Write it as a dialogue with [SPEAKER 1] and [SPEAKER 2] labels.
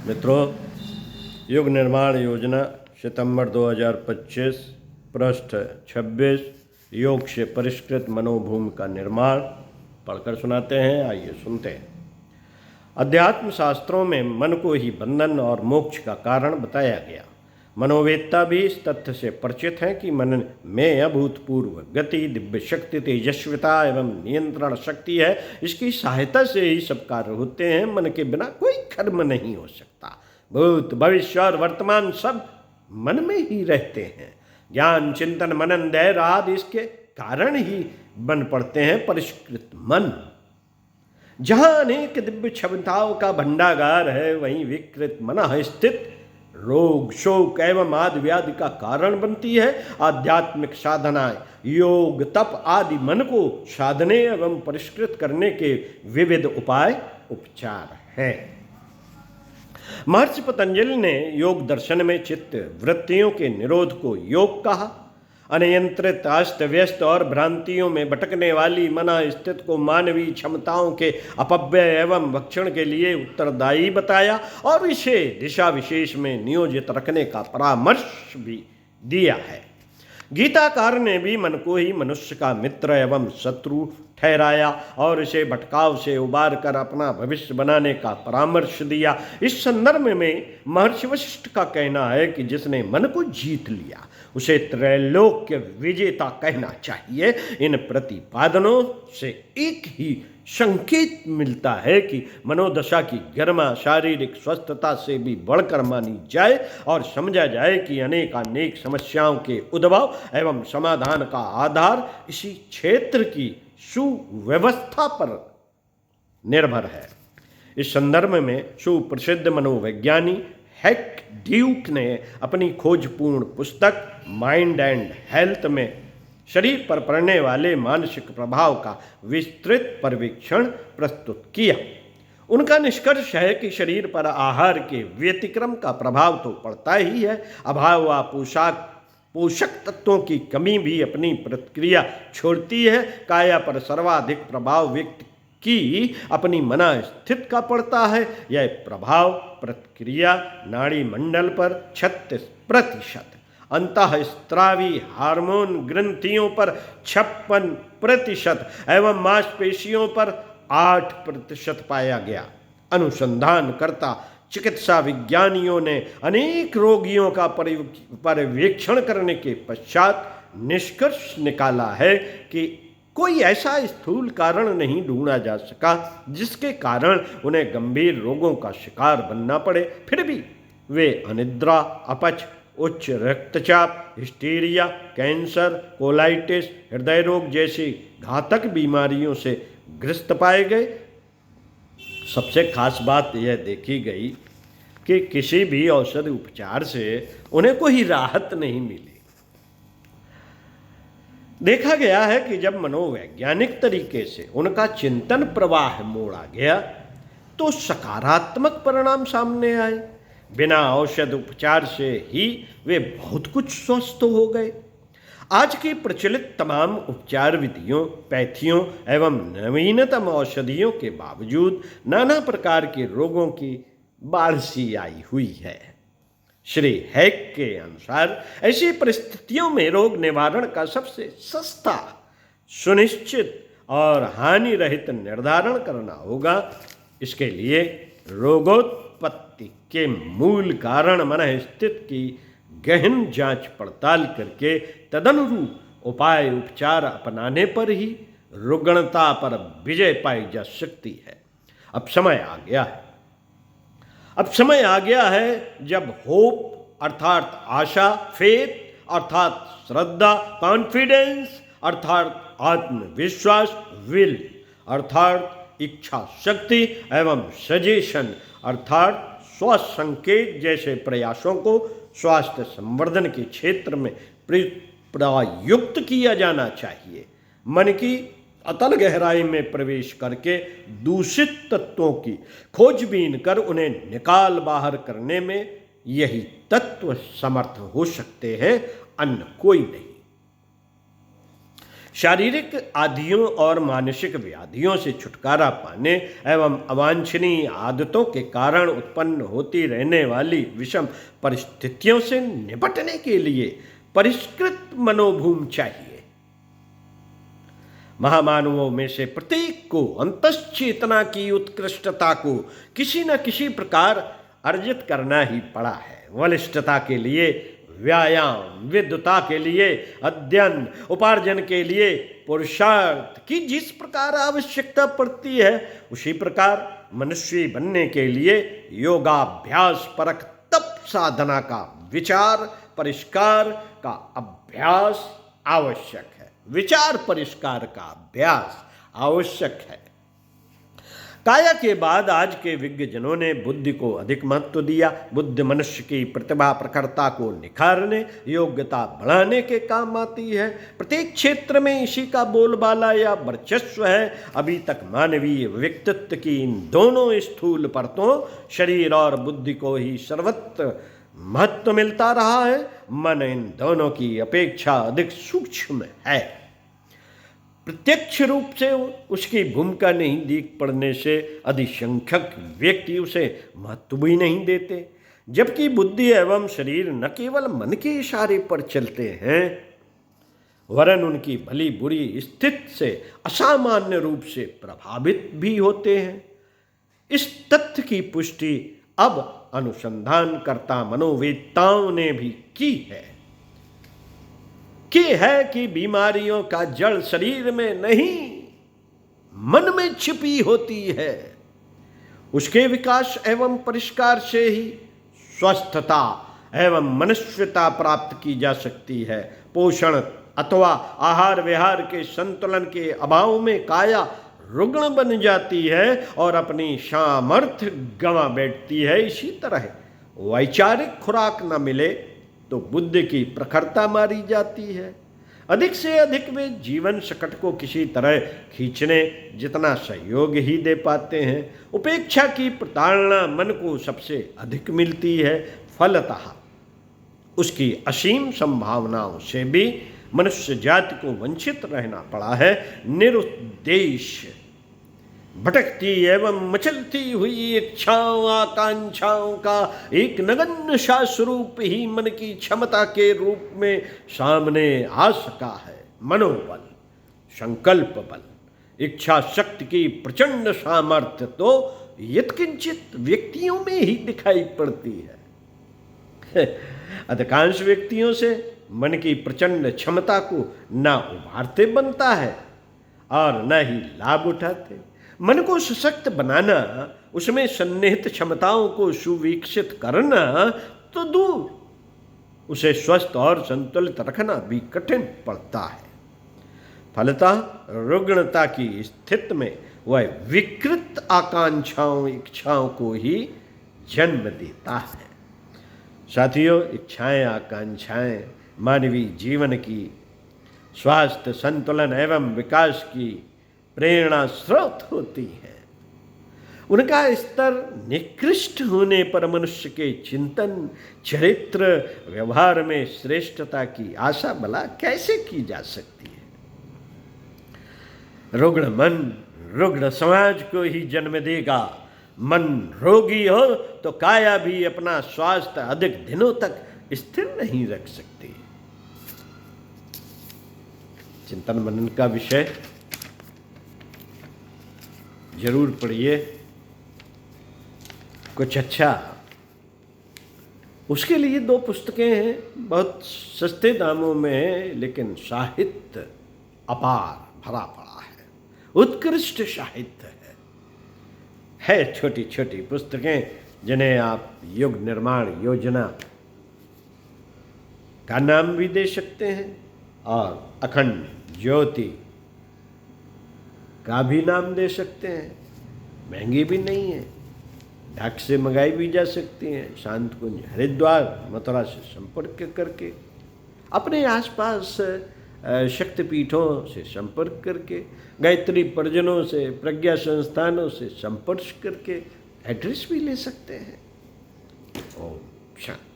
[SPEAKER 1] मित्रों, युग निर्माण योजना सितंबर 2025 पृष्ठ 26 योग से परिष्कृत मनोभूमि का निर्माण पढ़कर सुनाते हैं। आइए सुनते हैं। अध्यात्म शास्त्रों में मन को ही बंधन और मोक्ष का कारण बताया गया। मनोवेत्ता भी इस तथ्य से परिचित हैं कि मन में अभूतपूर्व गति, दिव्य शक्ति, तेजस्विता एवं नियंत्रण शक्ति है। इसकी सहायता से ही सब कार्य होते हैं। मन के बिना कोई कर्म नहीं हो सकता। भूत, भविष्य और वर्तमान सब मन में ही रहते हैं। ज्ञान, चिंतन, मनन, धैर्य आदि इसके कारण ही बन पड़ते हैं परिष्कृत मन। जहां अनेक दिव्य क्षमताओं का भंडागार है, वहीं विकृत मन स्थित रोग, शोक एवं आदि व्याधि का कारण बनती है। आध्यात्मिक साधनाएं, योग, तप आदि मन को साधने एवं परिष्कृत करने के विविध उपाय उपचार हैं। महर्षि पतंजलि ने योग दर्शन में चित्त वृत्तियों के निरोध को योग कहा। अनियंत्रित, अस्त व्यस्त और भ्रांतियों में भटकने वाली मना स्थिति को मानवीय क्षमताओं के अपव्यय एवं भक्षण के लिए उत्तरदायी बताया और इसे दिशा विशेष में नियोजित रखने का परामर्श भी दिया है। गीताकार ने भी मन को ही मनुष्य का मित्र एवं शत्रु ठहराया और इसे भटकाव से उबार कर अपना भविष्य बनाने का परामर्श दिया। इस संदर्भ में महर्षि वशिष्ठ का कहना है कि जिसने मन को जीत लिया उसे त्रैलोक्य विजेता कहना चाहिए। इन प्रतिपादनों से एक ही संकेत मिलता है कि मनोदशा की गरिमा शारीरिक स्वस्थता से भी बढ़कर मानी जाए और समझा जाए कि अनेक समस्याओं के उद्भव एवं समाधान का आधार इसी क्षेत्र की सुव्यवस्था पर निर्भर है। इस संदर्भ में सुप्रसिद्ध मनोवैज्ञानी हैक ड्यूक ने अपनी खोजपूर्ण पुस्तक माइंड एंड हेल्थ में शरीर पर पड़ने वाले मानसिक प्रभाव का विस्तृत पर्यवेक्षण प्रस्तुत किया। उनका निष्कर्ष है कि शरीर पर आहार के व्यतिक्रम का प्रभाव तो पड़ता ही है, अभाव व पोषक तत्वों की कमी भी अपनी प्रतिक्रिया छोड़ती है। काया पर सर्वाधिक प्रभाव व्यक्ति की अपनी मना स्थिति का पड़ता है। यह प्रभाव प्रतिक्रिया नाड़ी मंडल पर 36%, अंतःस्त्रावी हार्मोन ग्रंथियों पर 56% एवं मांसपेशियों पर 8% पाया गया। अनुसंधानकर्ता चिकित्सा विज्ञानियों ने अनेक रोगियों का पर्यवेक्षण करने के पश्चात निष्कर्ष निकाला है कि कोई ऐसा स्थूल कारण नहीं ढूंढा जा सका जिसके कारण उन्हें गंभीर रोगों का शिकार बनना पड़े। फिर भी वे अनिद्रा, अपच, उच्च रक्तचाप, हिस्टीरिया, कैंसर, कोलाइटिस, हृदय रोग जैसी घातक बीमारियों से ग्रस्त पाए गए। सबसे खास बात यह देखी गई कि किसी भी औषधि उपचार से उन्हें कोई राहत नहीं मिली। देखा गया है कि जब मनोवैज्ञानिक तरीके से उनका चिंतन प्रवाह मोड़ा गया तो सकारात्मक परिणाम सामने आए। बिना औषध उपचार से ही वे बहुत कुछ स्वस्थ हो गए। आज की प्रचलित तमाम उपचार विधियों, पैथियों एवं नवीनतम औषधियों के बावजूद नाना प्रकार के रोगों की बाढ़ सी आई हुई है। श्री हैक के अनुसार ऐसी परिस्थितियों में रोग निवारण का सबसे सस्ता, सुनिश्चित और हानि रहित निर्धारण करना होगा। इसके लिए रोगोत्पत्ति के मूल कारण मन स्थिति की गहन जांच पड़ताल करके तदनुरूप उपाय उपचार अपनाने पर ही रुग्णता पर विजय पाई जा सकती है। अब समय आ गया है जब होप अर्थात आशा, फेथ अर्थात श्रद्धा, कॉन्फिडेंस अर्थात आत्मविश्वास, विल अर्थात इच्छा शक्ति एवं सजेशन अर्थात स्वसंकेत जैसे प्रयासों को स्वास्थ्य संवर्धन के क्षेत्र में प्रयुक्त किया जाना चाहिए। मन की अतल गहराई में प्रवेश करके दूषित तत्वों की खोजबीन कर उन्हें निकाल बाहर करने में यही तत्व समर्थ हो सकते हैं, अन्य कोई नहीं। शारीरिक आदियों और मानसिक व्याधियों से छुटकारा पाने एवं अवांछनीय आदतों के कारण उत्पन्न होती रहने वाली विषम परिस्थितियों से निपटने के लिए परिष्कृत मनोभूमि चाहिए। महामानवों में से प्रत्येक को अंतश्चेतना की उत्कृष्टता को किसी न किसी प्रकार अर्जित करना ही पड़ा है। बलिष्ठता के लिए व्यायाम, विद्वता के लिए अध्ययन, उपार्जन के लिए पुरुषार्थ की जिस प्रकार आवश्यकता पड़ती है, उसी प्रकार मनुष्य बनने के लिए योगाभ्यास परक तप साधना का विचार परिष्कार का अभ्यास आवश्यक है। विचार परिष्कार का अभ्यास आवश्यक है। काया के बाद आज के विज्ञजनों ने बुद्धि को अधिक महत्व दिया। बुद्धि मनुष्य की प्रतिभा प्रखरता को निखारने, योग्यता बढ़ाने के काम आती है। प्रत्येक क्षेत्र में इसी का बोलबाला या वर्चस्व है। अभी तक मानवीय व्यक्तित्व की इन दोनों स्थूल परतों, शरीर और बुद्धि को ही सर्वत्र महत्व मिलता रहा है। मन इन दोनों की अपेक्षा अधिक सूक्ष्म है। प्रत्यक्ष रूप से उसकी भूमिका नहीं दिख पड़ने से अधिसंख्यक व्यक्ति उसे महत्व भी नहीं देते, जबकि बुद्धि एवं शरीर न केवल मन के इशारे पर चलते हैं वरन उनकी भली बुरी स्थिति से असामान्य रूप से प्रभावित भी होते हैं। इस तथ्य की पुष्टि अब अनुसंधानकर्ता मनोवेत्ताओं ने भी की है कि बीमारियों का जड़ शरीर में नहीं मन में छिपी होती है। उसके विकास एवं परिष्कार से ही स्वस्थता एवं मनुष्यता प्राप्त की जा सकती है। पोषण अथवा आहार विहार के संतुलन के अभाव में काया रुग्ण बन जाती है और अपनी सामर्थ्य गंवा बैठती है। इसी तरह वैचारिक खुराक न मिले तो बुद्धि की प्रखरता मारी जाती है। अधिक से अधिक वे जीवन सकट को किसी तरह खींचने जितना सहयोग ही दे पाते हैं। उपेक्षा की प्रताड़ना मन को सबसे अधिक मिलती है। फलतः उसकी असीम संभावनाओं से भी मनुष्य जाति को वंचित रहना पड़ा है। निरुद्देश्य भटकती एवं मचलती हुई इच्छाओं आकांक्षाओं का एक नगण्य सा स्वरूप ही मन की क्षमता के रूप में सामने आ सका है। मनोबल, संकल्प बल, इच्छा शक्ति की प्रचंड सामर्थ्य तो यत्किंचित व्यक्तियों में ही दिखाई पड़ती है। अधिकांश व्यक्तियों से मन की प्रचंड क्षमता को न उभारते बनता है और न ही लाभ उठाते। मन को सशक्त बनाना, उसमें सन्निहित क्षमताओं को सुविकसित करना तो दूर, उसे स्वस्थ और संतुलित रखना भी कठिन पड़ता है। फलतः रुग्णता की स्थिति में वह विकृत आकांक्षाओं इच्छाओं को ही जन्म देता है। साथियों, इच्छाएं आकांक्षाएं मानवीय जीवन की स्वास्थ्य संतुलन एवं विकास की प्रेरणा स्रोत होती है। उनका स्तर निकृष्ट होने पर मनुष्य के चिंतन, चरित्र, व्यवहार में श्रेष्ठता की आशा भला कैसे की जा सकती है। रुग्ण मन रुग्ण समाज को ही जन्म देगा। मन रोगी हो तो काया भी अपना स्वास्थ्य अधिक दिनों तक स्थिर नहीं रख सकती। चिंतन मनन का विषय जरूर पढ़िए, कुछ अच्छा। उसके लिए 2 पुस्तकें हैं, बहुत सस्ते दामों में है, लेकिन साहित्य अपार भरा पड़ा है, उत्कृष्ट साहित्य है। छोटी छोटी पुस्तकें जिन्हें आप युग निर्माण योजना का नाम भी दे सकते हैं और अखंड ज्योति का भी नाम दे सकते हैं। महंगी भी नहीं है, ढाक से मंगाई भी जा सकती हैं। शांत कुंज हरिद्वार मथुरा से संपर्क करके, अपने आसपास शक्तिपीठों से संपर्क करके, गायत्री परिजनों से, प्रज्ञा संस्थानों से संपर्क करके एड्रेस भी ले सकते हैं। ओम शांति।